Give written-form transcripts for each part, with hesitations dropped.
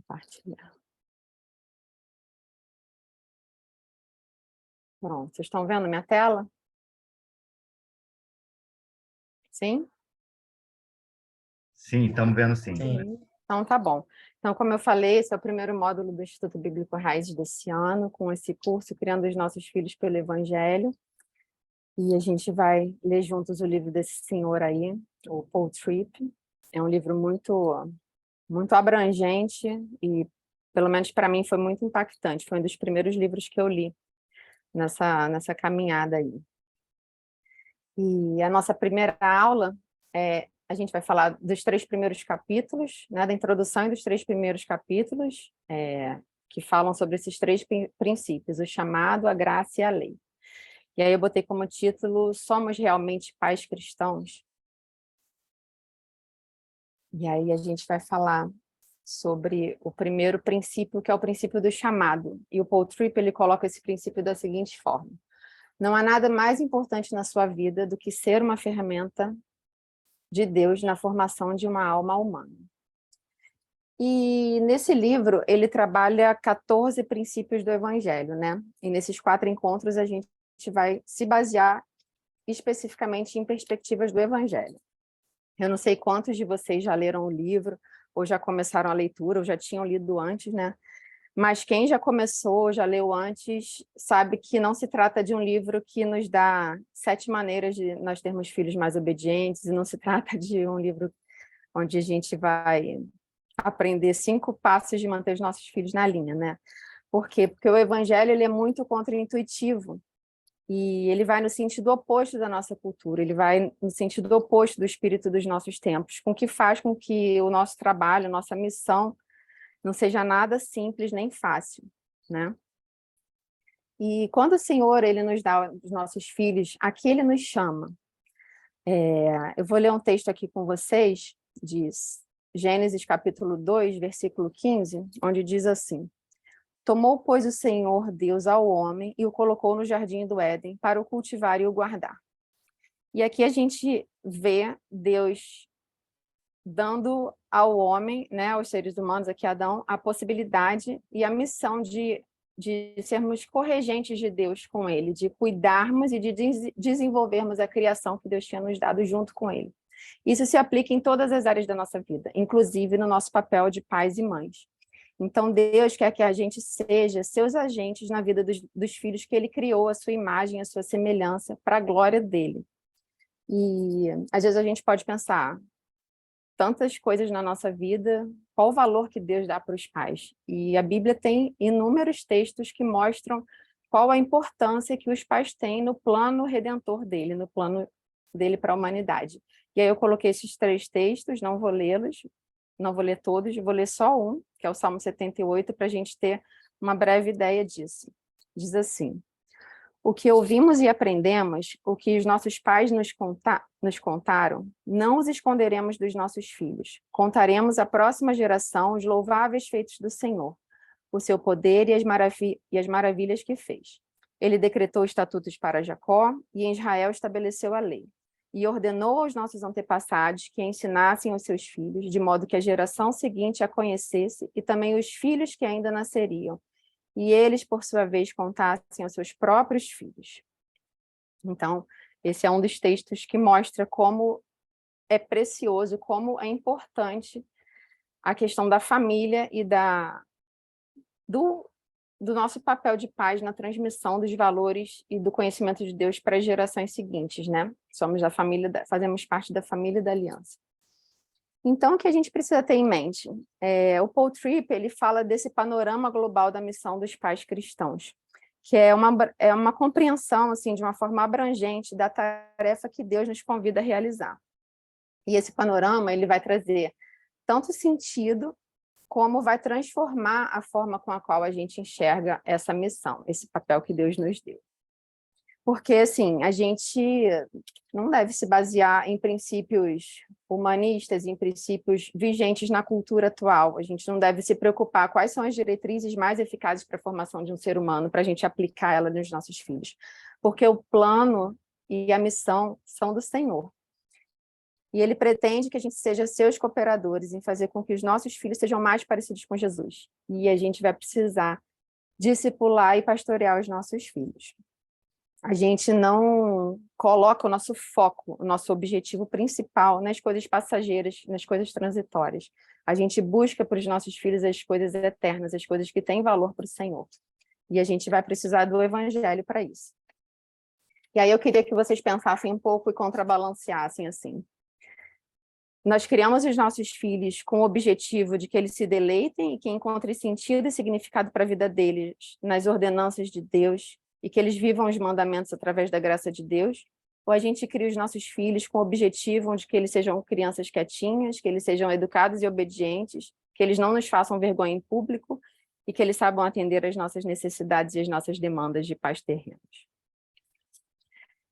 Compartilhar. Pronto, vocês estão vendo minha tela? Sim? Sim, estamos vendo sim. Sim. Então, tá bom. Então, como eu falei, esse é o primeiro módulo do Instituto Bíblico Raízes desse ano, com esse curso Criando os Nossos Filhos pelo Evangelho. E a gente vai ler juntos o livro desse senhor aí, o Paul Tripp. É um livro muito abrangente e, pelo menos para mim, foi muito impactante. Foi um dos primeiros livros que eu li nessa caminhada aí. E a nossa primeira aula, a gente vai falar dos 3 primeiros capítulos, né, da introdução e dos 3 primeiros capítulos, que falam sobre esses 3 princípios, o chamado, a graça e a lei. E aí eu botei como título, Somos realmente pais cristãos? E aí a gente vai falar sobre o primeiro princípio, que é o princípio do chamado. E o Paul Tripp, ele coloca esse princípio da seguinte forma: não há nada mais importante na sua vida do que ser uma ferramenta de Deus na formação de uma alma humana. E nesse livro, ele trabalha 14 princípios do Evangelho, né? E nesses 4 encontros, a gente vai se basear especificamente em perspectivas do Evangelho. Eu não sei quantos de vocês já leram o livro, ou já começaram a leitura, ou já tinham lido antes, né? Mas quem já começou, já leu antes, sabe que não se trata de um livro que nos dá 7 maneiras de nós termos filhos mais obedientes, e não se trata de um livro onde a gente vai aprender 5 passos de manter os nossos filhos na linha, né? Por quê? Porque o evangelho ele é muito contraintuitivo, e ele vai no sentido oposto da nossa cultura, ele vai no sentido oposto do espírito dos nossos tempos, com que faz com que o nosso trabalho, a nossa missão, não seja nada simples nem fácil, né? E quando o Senhor ele nos dá os nossos filhos, aqui ele nos chama. Eu vou ler um texto aqui com vocês, diz Gênesis capítulo 2, versículo 15, onde diz assim: tomou, pois, o Senhor Deus ao homem e o colocou no jardim do Éden para o cultivar e o guardar. E aqui a gente vê Deus dando ao homem, né, aos seres humanos, aqui Adão, a possibilidade e a missão de sermos corregentes de Deus com ele, de cuidarmos e de desenvolvermos a criação que Deus tinha nos dado junto com ele. Isso se aplica em todas as áreas da nossa vida, inclusive no nosso papel de pais e mães. Então, Deus quer que a gente seja seus agentes na vida dos filhos que ele criou, a sua imagem, a sua semelhança, para a glória dele. E, às vezes, a gente pode pensar, tantas coisas na nossa vida, qual o valor que Deus dá para os pais? E a Bíblia tem inúmeros textos que mostram qual a importância que os pais têm no plano redentor dele, no plano dele para a humanidade. E aí eu coloquei esses 3 textos, não vou lê-los, não vou ler todos, vou ler só um, que é o Salmo 78, para a gente ter uma breve ideia disso. Diz assim: o que ouvimos e aprendemos, o que os nossos pais nos contaram, não os esconderemos dos nossos filhos. Contaremos à próxima geração os louváveis feitos do Senhor, o seu poder e as maravilhas que fez. Ele decretou estatutos para Jacó e em Israel estabeleceu a lei. E ordenou aos nossos antepassados que ensinassem aos seus filhos, de modo que a geração seguinte a conhecesse e também os filhos que ainda nasceriam, e eles, por sua vez, contassem aos seus próprios filhos. Então, esse é um dos textos que mostra como é precioso, como é importante a questão da família e do nosso papel de pais na transmissão dos valores e do conhecimento de Deus para as gerações seguintes, né? Somos da família, fazemos parte da família da aliança. Então, o que a gente precisa ter em mente? O Paul Tripp, ele fala desse panorama global da missão dos pais cristãos, que é uma compreensão, assim, de uma forma abrangente da tarefa que Deus nos convida a realizar. E esse panorama, ele vai trazer tanto sentido, como vai transformar a forma com a qual a gente enxerga essa missão, esse papel que Deus nos deu. Porque, assim, a gente não deve se basear em princípios humanistas, em princípios vigentes na cultura atual. A gente não deve se preocupar quais são as diretrizes mais eficazes para a formação de um ser humano, para a gente aplicar ela nos nossos filhos. Porque o plano e a missão são do Senhor. E ele pretende que a gente seja seus cooperadores em fazer com que os nossos filhos sejam mais parecidos com Jesus. E a gente vai precisar discipular e pastorear os nossos filhos. A gente não coloca o nosso foco, o nosso objetivo principal nas coisas passageiras, nas coisas transitórias. A gente busca para os nossos filhos as coisas eternas, as coisas que têm valor para o Senhor. E a gente vai precisar do evangelho para isso. E aí eu queria que vocês pensassem um pouco e contrabalanceassem assim. Nós criamos os nossos filhos com o objetivo de que eles se deleitem e que encontrem sentido e significado para a vida deles nas ordenanças de Deus e que eles vivam os mandamentos através da graça de Deus, ou a gente cria os nossos filhos com o objetivo de que eles sejam crianças quietinhas, que eles sejam educados e obedientes, que eles não nos façam vergonha em público e que eles saibam atender às nossas necessidades e às nossas demandas de pais terrenos.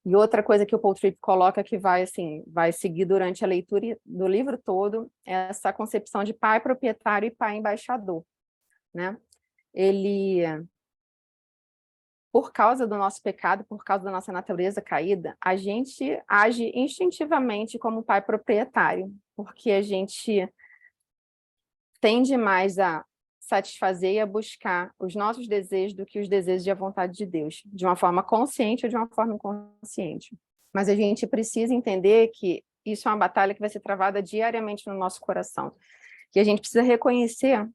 E outra coisa que o Paul Tripp coloca que vai seguir durante a leitura do livro todo é essa concepção de pai proprietário e pai embaixador, né? Ele, por causa do nosso pecado, por causa da nossa natureza caída, a gente age instintivamente como pai proprietário, porque a gente tende mais a satisfazer e a buscar os nossos desejos do que os desejos e a vontade de Deus, de uma forma consciente ou de uma forma inconsciente. Mas a gente precisa entender que isso é uma batalha que vai ser travada diariamente no nosso coração. E a gente precisa reconhecer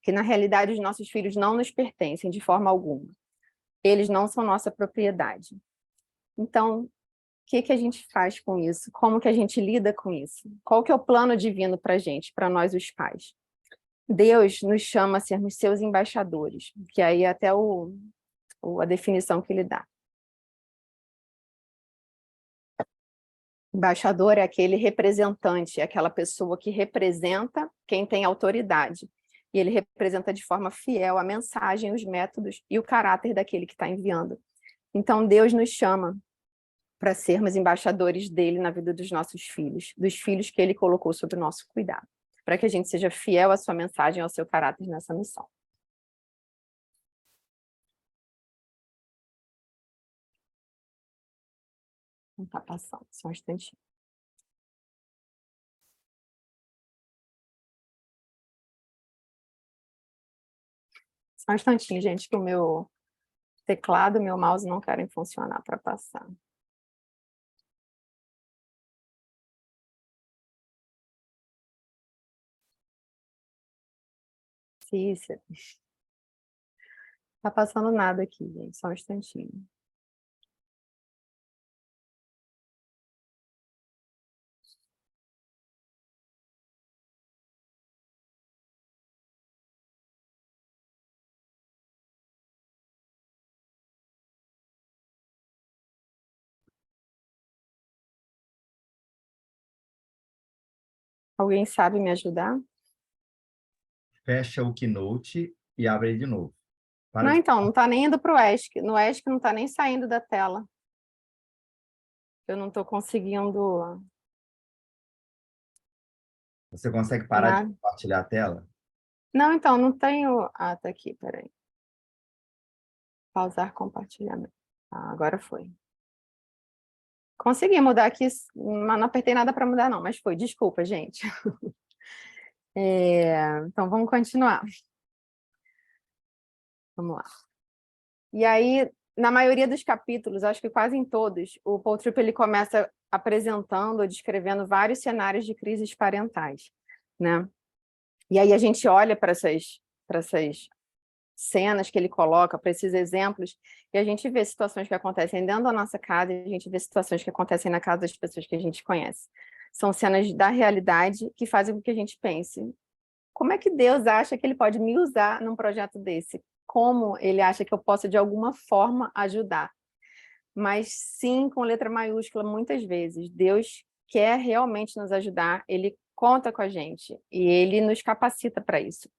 que, na realidade, os nossos filhos não nos pertencem de forma alguma. Eles não são nossa propriedade. Então, o que a gente faz com isso? Como que a gente lida com isso? Qual que é o plano divino para a gente, para nós os pais? Deus nos chama a sermos seus embaixadores, que aí é até a definição que ele dá. Embaixador é aquele representante, é aquela pessoa que representa quem tem autoridade. E ele representa de forma fiel a mensagem, os métodos e o caráter daquele que está enviando. Então, Deus nos chama para sermos embaixadores dele na vida dos nossos filhos, dos filhos que ele colocou sob o nosso cuidado, para que a gente seja fiel à sua mensagem, ao seu caráter nessa missão. Não está passando, só um instantinho. Só um instantinho, gente, que o meu teclado e meu mouse não querem funcionar para passar. Cícero. Tá passando nada aqui, gente, só um instantinho. Alguém sabe me ajudar? Fecha o Keynote e abre ele de novo. Não, então, não está nem indo para o ESC. No ESC não está nem saindo da tela. Eu não estou conseguindo... Você consegue parar de compartilhar a tela? Não, então, não tenho... Ah, tá aqui, peraí. Pausar compartilhamento. Ah, agora foi. Consegui mudar aqui, mas não apertei nada para mudar não, mas foi. Desculpa, gente. Então, vamos continuar. Vamos lá. E aí, na maioria dos capítulos, acho que quase em todos, o Paul Tripp ele começa apresentando, descrevendo vários cenários de crises parentais, né? E aí a gente olha para essas cenas que ele coloca, para esses exemplos, e a gente vê situações que acontecem dentro da nossa casa, e a gente vê situações que acontecem na casa das pessoas que a gente conhece. São cenas da realidade que fazem com que a gente pense: como é que Deus acha que ele pode me usar num projeto desse? Como ele acha que eu posso, de alguma forma, ajudar? Mas sim, com letra maiúscula, muitas vezes. Deus quer realmente nos ajudar, ele conta com a gente e ele nos capacita para isso.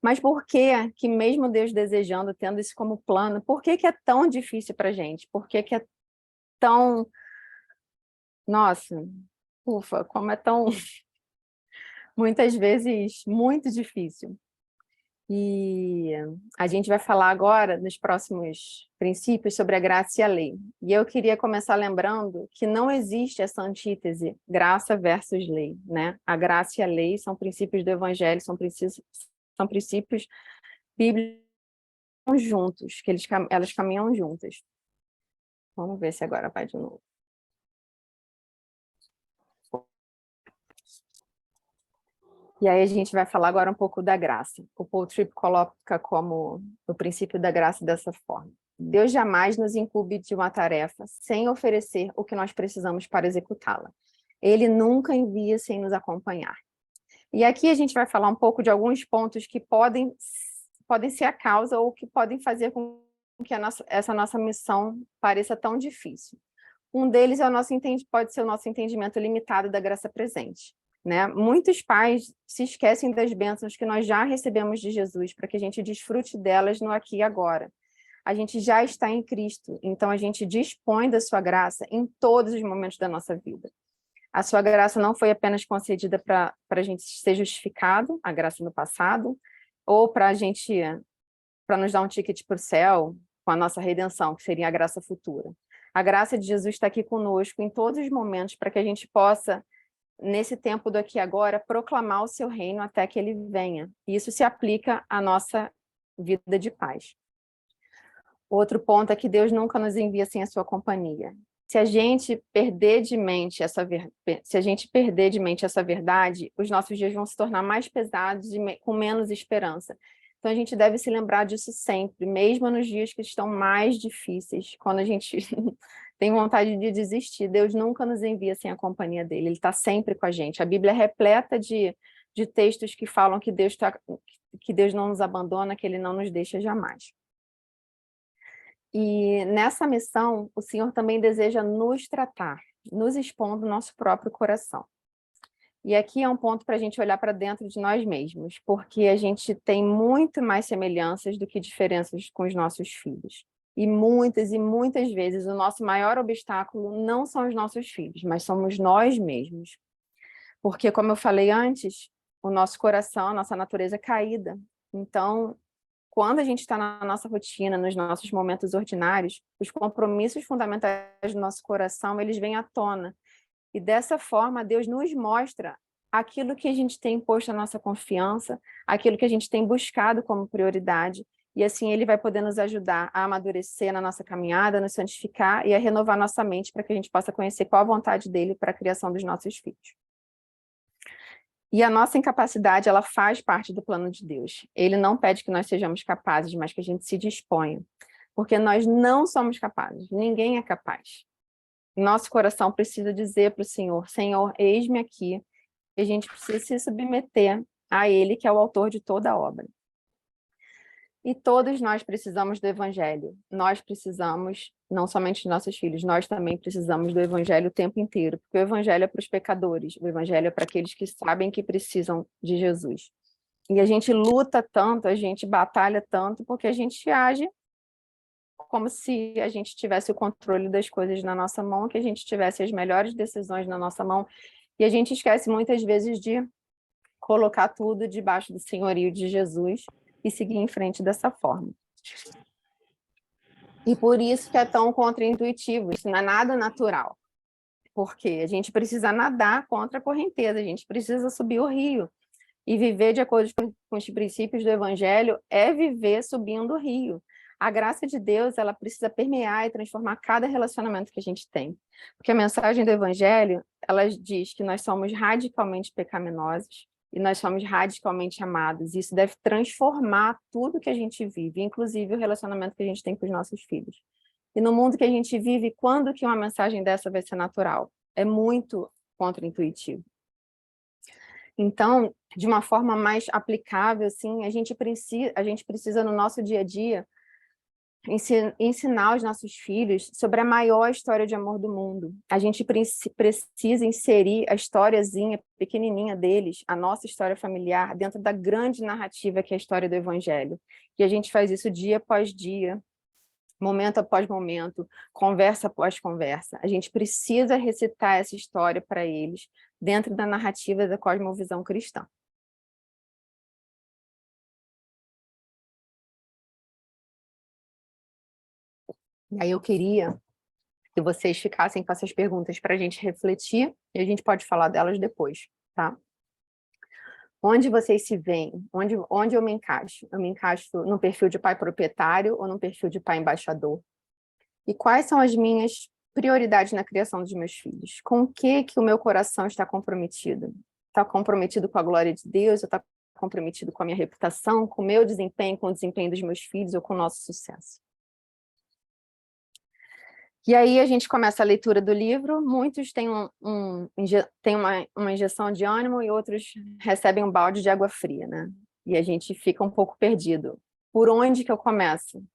Mas por que mesmo Deus desejando, tendo isso como plano, por que é tão difícil para a gente? Por que é tão... Nossa, ufa, como é tão... muitas vezes muito difícil. E a gente vai falar agora, nos próximos princípios, sobre a graça e a lei. E eu queria começar lembrando que não existe essa antítese, graça versus lei, né? A graça e a lei são princípios do Evangelho, são princípios bíblicos juntos, que elas caminham juntas. Vamos ver se agora vai de novo. E aí a gente vai falar agora um pouco da graça. O Paul Tripp coloca como o princípio da graça dessa forma. Deus jamais nos incumbe de uma tarefa sem oferecer o que nós precisamos para executá-la. Ele nunca envia sem nos acompanhar. E aqui a gente vai falar um pouco de alguns pontos que podem ser a causa ou que podem fazer com que essa nossa missão pareça tão difícil. Um deles pode ser o nosso entendimento limitado da graça presente, né? Muitos pais se esquecem das bênçãos que nós já recebemos de Jesus para que a gente desfrute delas no aqui e agora. A gente já está em Cristo, então a gente dispõe da sua graça em todos os momentos da nossa vida. A sua graça não foi apenas concedida para a gente ser justificado, a graça no passado, ou para nos dar um ticket para o céu com a nossa redenção, que seria a graça futura. A graça de Jesus está aqui conosco em todos os momentos para que a gente possa, nesse tempo do aqui e agora, proclamar o seu reino até que ele venha. E isso se aplica à nossa vida de paz. Outro ponto é que Deus nunca nos envia sem a sua companhia. Se a gente perder de mente essa verdade, os nossos dias vão se tornar mais pesados e com menos esperança. Então a gente deve se lembrar disso sempre, mesmo nos dias que estão mais difíceis, quando a gente tem vontade de desistir. Deus nunca nos envia sem a companhia dele, ele está sempre com a gente. A Bíblia é repleta de textos que falam que Deus não nos abandona, que ele não nos deixa jamais. E nessa missão, o Senhor também deseja nos tratar, nos expondo o nosso próprio coração. E aqui é um ponto para a gente olhar para dentro de nós mesmos, porque a gente tem muito mais semelhanças do que diferenças com os nossos filhos. E muitas vezes o nosso maior obstáculo não são os nossos filhos, mas somos nós mesmos. Porque, como eu falei antes, o nosso coração, a nossa natureza é caída. Então, quando a gente está na nossa rotina, nos nossos momentos ordinários, os compromissos fundamentais do nosso coração, eles vêm à tona. E dessa forma, Deus nos mostra aquilo que a gente tem posto a nossa confiança, aquilo que a gente tem buscado como prioridade, e assim ele vai poder nos ajudar a amadurecer na nossa caminhada, a nos santificar e a renovar nossa mente para que a gente possa conhecer qual a vontade dele para a criação dos nossos filhos. E a nossa incapacidade, ela faz parte do plano de Deus. Ele não pede que nós sejamos capazes, mas que a gente se disponha. Porque nós não somos capazes, ninguém é capaz. Nosso coração precisa dizer para o Senhor, Senhor, eis-me aqui, e a gente precisa se submeter a Ele, que é o autor de toda a obra. E todos nós precisamos do Evangelho. Nós precisamos, não somente dos nossos filhos, nós também precisamos do Evangelho o tempo inteiro, porque o Evangelho é para os pecadores, o Evangelho é para aqueles que sabem que precisam de Jesus. E a gente luta tanto, a gente batalha tanto, porque a gente age como se a gente tivesse o controle das coisas na nossa mão, que a gente tivesse as melhores decisões na nossa mão, e a gente esquece muitas vezes de colocar tudo debaixo do senhorio de Jesus e seguir em frente dessa forma. E por isso que é tão contraintuitivo, isso não é nada natural, porque a gente precisa nadar contra a correnteza, a gente precisa subir o rio, e viver de acordo com os princípios do Evangelho é viver subindo o rio. A graça de Deus, ela precisa permear e transformar cada relacionamento que a gente tem. Porque a mensagem do Evangelho, ela diz que nós somos radicalmente pecaminosos e nós somos radicalmente amados. E isso deve transformar tudo que a gente vive, inclusive o relacionamento que a gente tem com os nossos filhos. E no mundo que a gente vive, quando que uma mensagem dessa vai ser natural? É muito contraintuitivo. Então, de uma forma mais aplicável, assim, a gente precisa no nosso dia a dia ensinar os nossos filhos sobre a maior história de amor do mundo. A gente precisa inserir a historiazinha pequenininha deles, a nossa história familiar, dentro da grande narrativa que é a história do Evangelho. E a gente faz isso dia após dia, momento após momento, conversa após conversa. A gente precisa recitar essa história para eles dentro da narrativa da cosmovisão cristã. E aí eu queria que vocês ficassem com essas perguntas para a gente refletir, e a gente pode falar delas depois, tá? Onde vocês se veem? Onde eu me encaixo? Eu me encaixo no perfil de pai proprietário ou no perfil de pai embaixador? E quais são as minhas prioridades na criação dos meus filhos? Com o que o meu coração está comprometido? Está comprometido com a glória de Deus? Ou está comprometido com a minha reputação, com o meu desempenho, com o desempenho dos meus filhos ou com o nosso sucesso? E aí a gente começa a leitura do livro, muitos têm, têm uma injeção de ânimo e outros recebem um balde de água fria, né? E a gente fica um pouco perdido. Por onde que eu começo?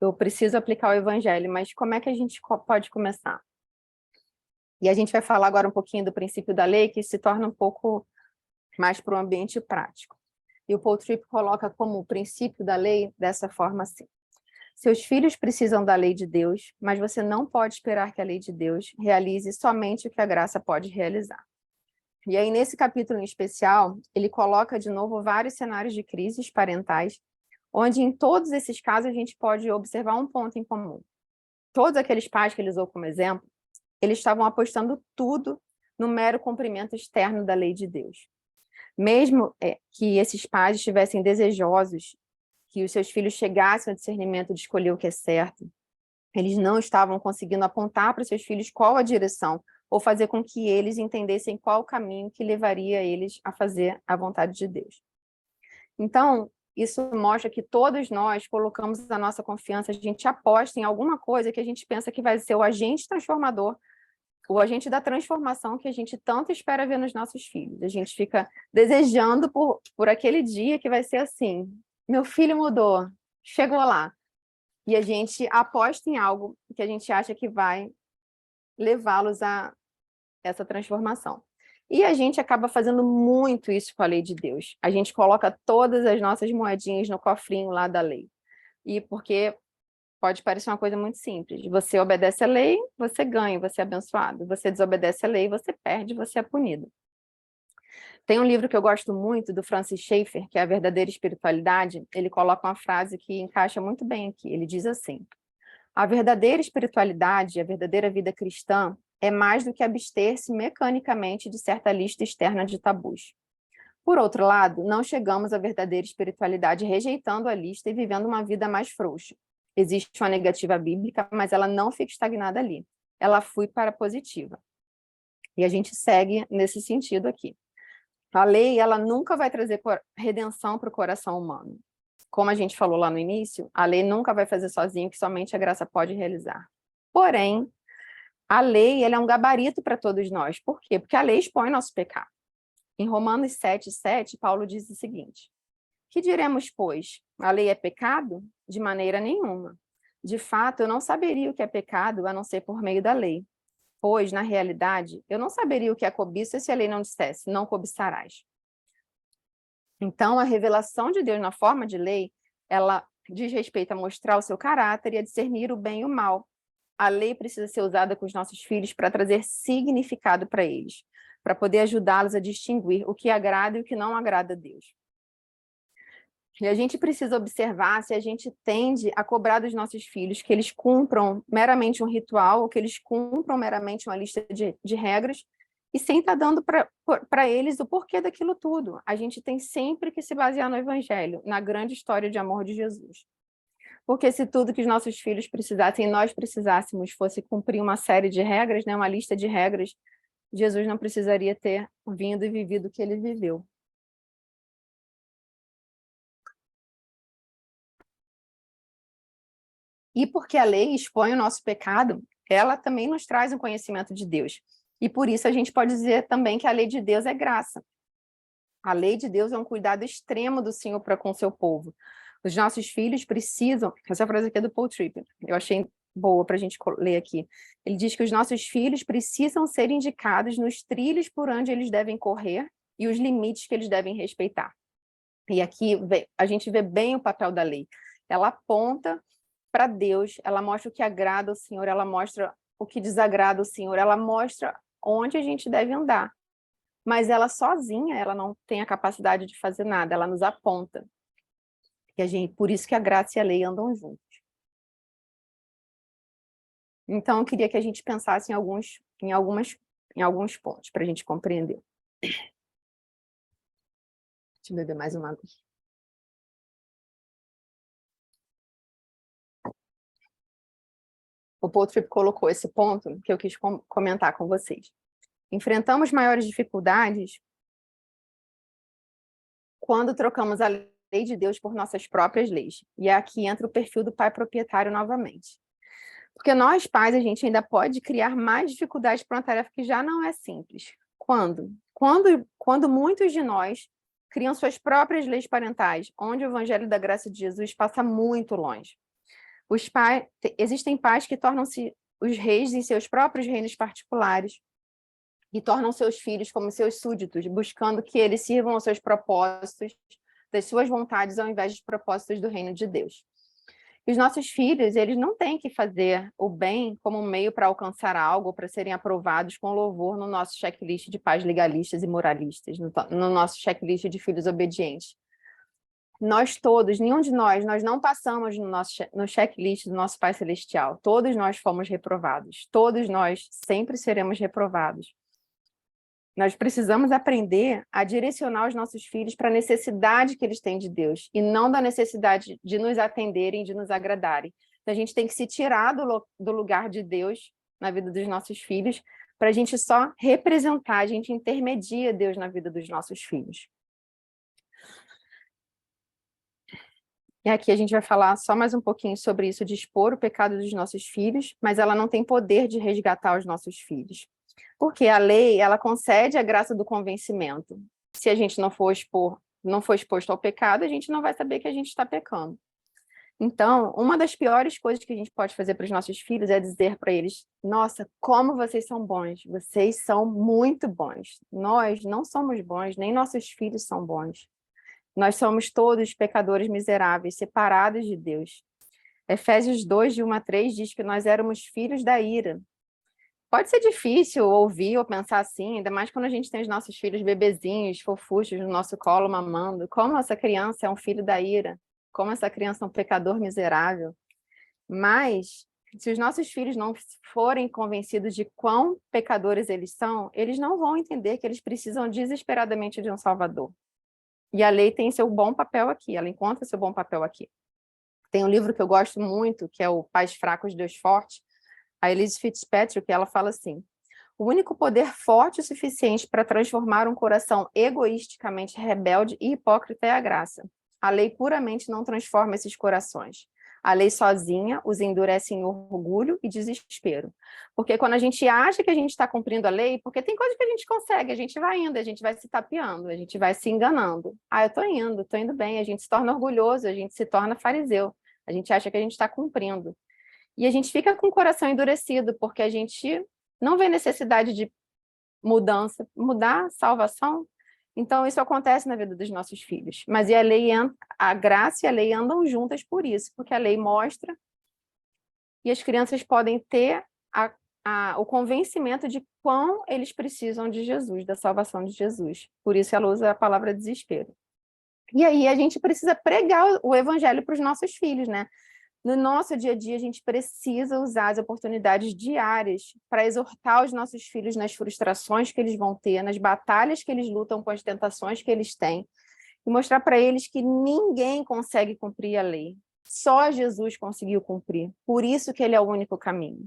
Eu preciso aplicar o evangelho, mas como é que a gente pode começar? E a gente vai falar agora um pouquinho do princípio da lei, que se torna um pouco mais para o ambiente prático. E o Paul Tripp coloca como princípio da lei dessa forma assim: seus filhos precisam da lei de Deus, mas você não pode esperar que a lei de Deus realize somente o que a graça pode realizar. E aí, nesse capítulo em especial, ele coloca de novo vários cenários de crises parentais, onde em todos esses casos a gente pode observar um ponto em comum. Todos aqueles pais que ele usou como exemplo, eles estavam apostando tudo no mero cumprimento externo da lei de Deus. Mesmo que esses pais estivessem desejosos que os seus filhos chegassem ao discernimento de escolher o que é certo, eles não estavam conseguindo apontar para os seus filhos qual a direção, ou fazer com que eles entendessem qual o caminho que levaria eles a fazer a vontade de Deus. Então, isso mostra que todos nós colocamos a nossa confiança, a gente aposta em alguma coisa que a gente pensa que vai ser o agente transformador, o agente da transformação que a gente tanto espera ver nos nossos filhos. A gente fica desejando por aquele dia que vai ser assim: meu filho mudou, chegou lá. E a gente aposta em algo que a gente acha que vai levá-los a essa transformação. E a gente acaba fazendo muito isso com a lei de Deus. A gente coloca todas as nossas moedinhas no cofrinho lá da lei. E porque pode parecer uma coisa muito simples. Você obedece a lei, você ganha, você é abençoado. Você desobedece a lei, você perde, você é punido. Tem um livro que eu gosto muito, do Francis Schaeffer, que é A Verdadeira Espiritualidade. Ele coloca uma frase que encaixa muito bem aqui. Ele diz assim: a verdadeira espiritualidade, a verdadeira vida cristã, é mais do que abster-se mecanicamente de certa lista externa de tabus. Por outro lado, não chegamos à verdadeira espiritualidade rejeitando a lista e vivendo uma vida mais frouxa. Existe uma negativa bíblica, mas ela não fica estagnada ali. Ela flui para a positiva. E a gente segue nesse sentido aqui. A lei, ela nunca vai trazer redenção para o coração humano. Como a gente falou lá no início, a lei nunca vai fazer sozinho o que somente a graça pode realizar. Porém, a lei, ela é um gabarito para todos nós. Por quê? Porque a lei expõe nosso pecado. Em Romanos 7:7, Paulo diz o seguinte: que diremos, pois? A lei é pecado? De maneira nenhuma. De fato, eu não saberia o que é pecado a não ser por meio da lei. Pois, na realidade, eu não saberia o que é cobiça se a lei não dissesse: não cobiçarás. Então, a revelação de Deus na forma de lei, ela diz respeito a mostrar o seu caráter e a discernir o bem e o mal. A lei precisa ser usada com os nossos filhos para trazer significado para eles, para poder ajudá-los a distinguir o que agrada e o que não agrada a Deus. E a gente precisa observar se a gente tende a cobrar dos nossos filhos que eles cumpram meramente um ritual, ou que eles cumpram meramente uma lista de regras, e sem estar dando para eles o porquê daquilo tudo. A gente tem sempre que se basear no Evangelho, na grande história de amor de Jesus. Porque se tudo que os nossos filhos precisassem, nós precisássemos, fosse cumprir uma série de regras, né, uma lista de regras, Jesus não precisaria ter vindo e vivido o que ele viveu. E porque a lei expõe o nosso pecado, ela também nos traz um conhecimento de Deus. E por isso a gente pode dizer também que a lei de Deus é graça. A lei de Deus é um cuidado extremo do Senhor para com o seu povo. Os nossos filhos precisam... Essa frase aqui é do Paul Tripp, eu achei boa para a gente ler aqui. Ele diz que os nossos filhos precisam ser indicados nos trilhos por onde eles devem correr e os limites que eles devem respeitar. E aqui a gente vê bem o papel da lei. Ela aponta para Deus, ela mostra o que agrada ao Senhor, ela mostra o que desagrada ao Senhor, ela mostra onde a gente deve andar. Mas ela sozinha, ela não tem a capacidade de fazer nada, ela nos aponta. E por isso que a graça e a lei andam juntos. Então, eu queria que a gente pensasse em alguns pontos para a gente compreender. Deixa eu beber mais uma água. O Paul Tripp colocou esse ponto que eu quis comentar com vocês. Enfrentamos maiores dificuldades quando trocamos a lei de Deus por nossas próprias leis. E aqui entra o perfil do pai proprietário novamente. Porque nós, pais, a gente ainda pode criar mais dificuldades para uma tarefa que já não é simples. Quando? Quando muitos de nós criam suas próprias leis parentais, onde o evangelho da graça de Jesus passa muito longe. Existem pais que tornam-se os reis em seus próprios reinos particulares e tornam seus filhos como seus súditos, buscando que eles sirvam aos seus propósitos, das suas vontades, ao invés dos propósitos do reino de Deus. E os nossos filhos, eles não têm que fazer o bem como um meio para alcançar algo, para serem aprovados com louvor no nosso checklist de pais legalistas e moralistas, no nosso checklist de filhos obedientes. Nós todos, nenhum de nós não passamos no checklist do nosso Pai Celestial. Todos nós fomos reprovados. Todos nós sempre seremos reprovados. Nós precisamos aprender a direcionar os nossos filhos para a necessidade que eles têm de Deus, e não da necessidade de nos atenderem, de nos agradarem. Então, a gente tem que se tirar do lugar de Deus na vida dos nossos filhos, para a gente só representar, a gente intermedia Deus na vida dos nossos filhos. E aqui a gente vai falar só mais um pouquinho sobre isso, de expor o pecado dos nossos filhos, mas ela não tem poder de resgatar os nossos filhos. Porque a lei, ela concede a graça do convencimento. Se a gente não for exposto ao pecado, a gente não vai saber que a gente está pecando. Então, uma das piores coisas que a gente pode fazer para os nossos filhos é dizer para eles: nossa, como vocês são bons, vocês são muito bons. Nós não somos bons, nem nossos filhos são bons. Nós somos todos pecadores miseráveis, separados de Deus. Efésios 2, de 1 a 3, diz que nós éramos filhos da ira. Pode ser difícil ouvir ou pensar assim, ainda mais quando a gente tem os nossos filhos bebezinhos, fofuchos no nosso colo, mamando. Como essa criança é um filho da ira? Como essa criança é um pecador miserável? Mas, se os nossos filhos não forem convencidos de quão pecadores eles são, eles não vão entender que eles precisam desesperadamente de um Salvador. E a lei tem seu bom papel aqui, ela encontra seu bom papel aqui. Tem um livro que eu gosto muito, que é o Pais Fracos, Deus Forte, a Elise Fitzpatrick, ela fala assim: o único poder forte o suficiente para transformar um coração egoisticamente rebelde e hipócrita é a graça. A lei puramente não transforma esses corações. A lei sozinha os endurece em orgulho e desespero. Porque quando a gente acha que a gente está cumprindo a lei, porque tem coisa que a gente consegue, a gente vai indo, a gente vai se tapeando, a gente vai se enganando. Ah, eu estou indo bem, a gente se torna orgulhoso, a gente se torna fariseu. A gente acha que a gente está cumprindo. E a gente fica com o coração endurecido, porque a gente não vê necessidade de mudança, mudar, salvação. Então, isso acontece na vida dos nossos filhos. Mas a graça e a lei andam juntas por isso, porque a lei mostra e as crianças podem ter o convencimento de quão eles precisam de Jesus, da salvação de Jesus. Por isso ela usa a palavra desespero. E aí a gente precisa pregar o evangelho para os nossos filhos, né? No nosso dia a dia, a gente precisa usar as oportunidades diárias para exortar os nossos filhos nas frustrações que eles vão ter, nas batalhas que eles lutam com as tentações que eles têm, e mostrar para eles que ninguém consegue cumprir a lei. Só Jesus conseguiu cumprir. Por isso que ele é o único caminho.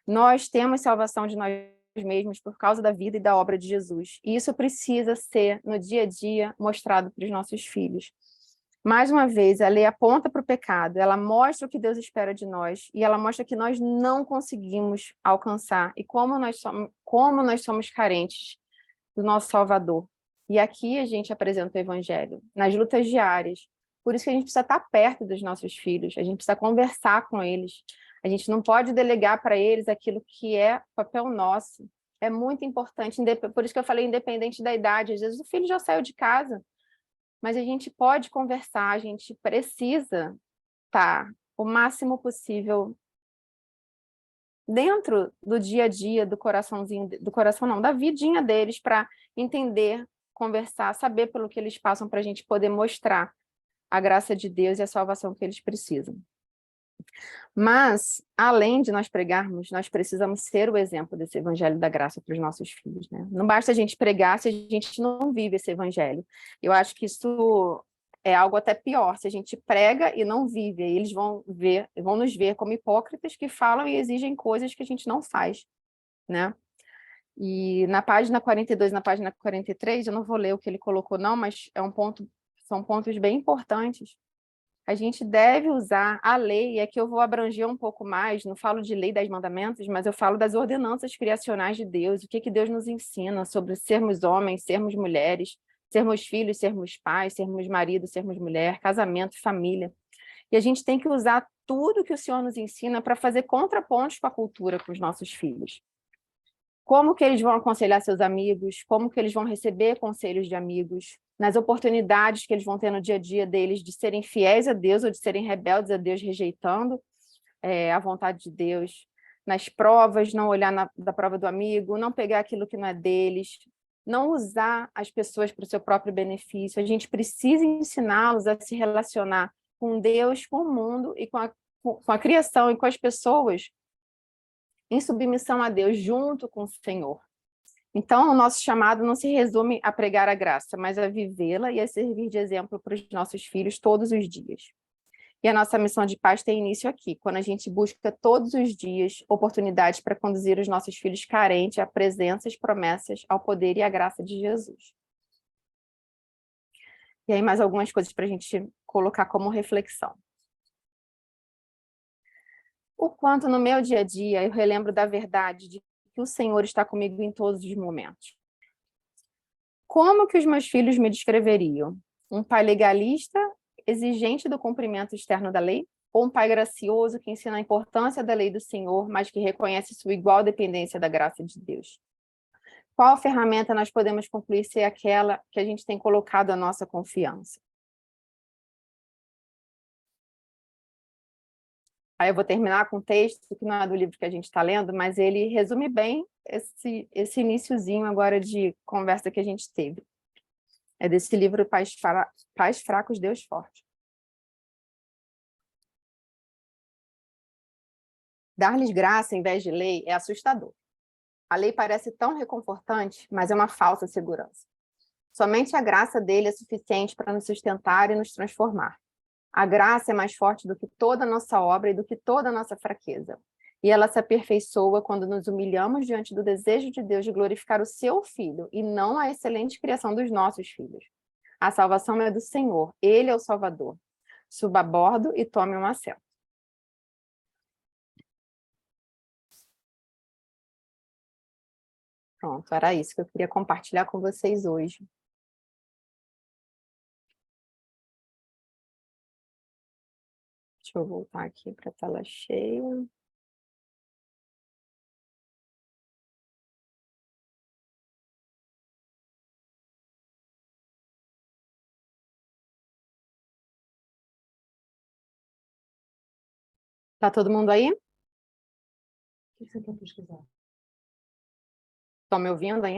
Nós temos salvação de nós mesmos por causa da vida e da obra de Jesus. E isso precisa ser, no dia a dia, mostrado para os nossos filhos. Mais uma vez, a lei aponta para o pecado, ela mostra o que Deus espera de nós, e ela mostra que nós não conseguimos alcançar, e como nós somos carentes do nosso Salvador. E aqui a gente apresenta o Evangelho, nas lutas diárias. Por isso que a gente precisa estar perto dos nossos filhos, a gente precisa conversar com eles, a gente não pode delegar para eles aquilo que é papel nosso. É muito importante, por isso que eu falei independente da idade, às vezes o filho já saiu de casa, mas a gente pode conversar, a gente precisa estar o máximo possível dentro do dia a dia, do coração não, da vidinha deles, para entender, conversar, saber pelo que eles passam, para a gente poder mostrar a graça de Deus e a salvação que eles precisam. Mas, além de nós pregarmos, nós precisamos ser o exemplo desse evangelho da graça para os nossos filhos, né? Não basta a gente pregar se a gente não vive esse evangelho. Eu acho que isso é algo até pior, se a gente prega e não vive, aí eles vão nos ver como hipócritas que falam e exigem coisas que a gente não faz, né? E na página 42, na página 43, eu não vou ler o que ele colocou não, mas são pontos bem importantes. A gente deve usar a lei, e aqui eu vou abranger um pouco mais, não falo de lei das mandamentos, mas eu falo das ordenanças criacionais de Deus, o que que Deus nos ensina sobre sermos homens, sermos mulheres, sermos filhos, sermos pais, sermos marido, sermos mulher, casamento, família. E a gente tem que usar tudo que o Senhor nos ensina para fazer contrapontos com a cultura com os nossos filhos. Como que eles vão aconselhar seus amigos, como que eles vão receber conselhos de amigos, nas oportunidades que eles vão ter no dia a dia deles de serem fiéis a Deus ou de serem rebeldes a Deus, rejeitando a vontade de Deus, nas provas, não olhar da prova do amigo, não pegar aquilo que não é deles, não usar as pessoas para o seu próprio benefício. A gente precisa ensiná-los a se relacionar com Deus, com o mundo e com a criação e com as pessoas em submissão a Deus, junto com o Senhor. Então, o nosso chamado não se resume a pregar a graça, mas a vivê-la e a servir de exemplo para os nossos filhos todos os dias. E a nossa missão de paz tem início aqui, quando a gente busca todos os dias oportunidades para conduzir os nossos filhos carentes à presença, às promessas, ao poder e à graça de Jesus. E aí mais algumas coisas para a gente colocar como reflexão. O quanto no meu dia a dia eu relembro da verdade de que o Senhor está comigo em todos os momentos. Como que os meus filhos me descreveriam? Um pai legalista, exigente do cumprimento externo da lei? Ou um pai gracioso que ensina a importância da lei do Senhor, mas que reconhece sua igual dependência da graça de Deus? Qual ferramenta nós podemos concluir ser aquela que a gente tem colocado a nossa confiança? Aí eu vou terminar com um texto que não é do livro que a gente está lendo, mas ele resume bem esse iniciozinho agora de conversa que a gente teve. É desse livro Pais Fracos, Deus Forte. Dar-lhes graça em vez de lei é assustador. A lei parece tão reconfortante, mas é uma falsa segurança. Somente a graça dele é suficiente para nos sustentar e nos transformar. A graça é mais forte do que toda a nossa obra e do que toda a nossa fraqueza. E ela se aperfeiçoa quando nos humilhamos diante do desejo de Deus de glorificar o seu Filho e não a excelente criação dos nossos filhos. A salvação é do Senhor, Ele é o Salvador. Suba a bordo e tome um assento. Pronto, era isso que eu queria compartilhar com vocês hoje. Deixa eu voltar aqui para a tela cheia. Tá todo mundo aí? O que você quer pesquisar? Estão me ouvindo ainda?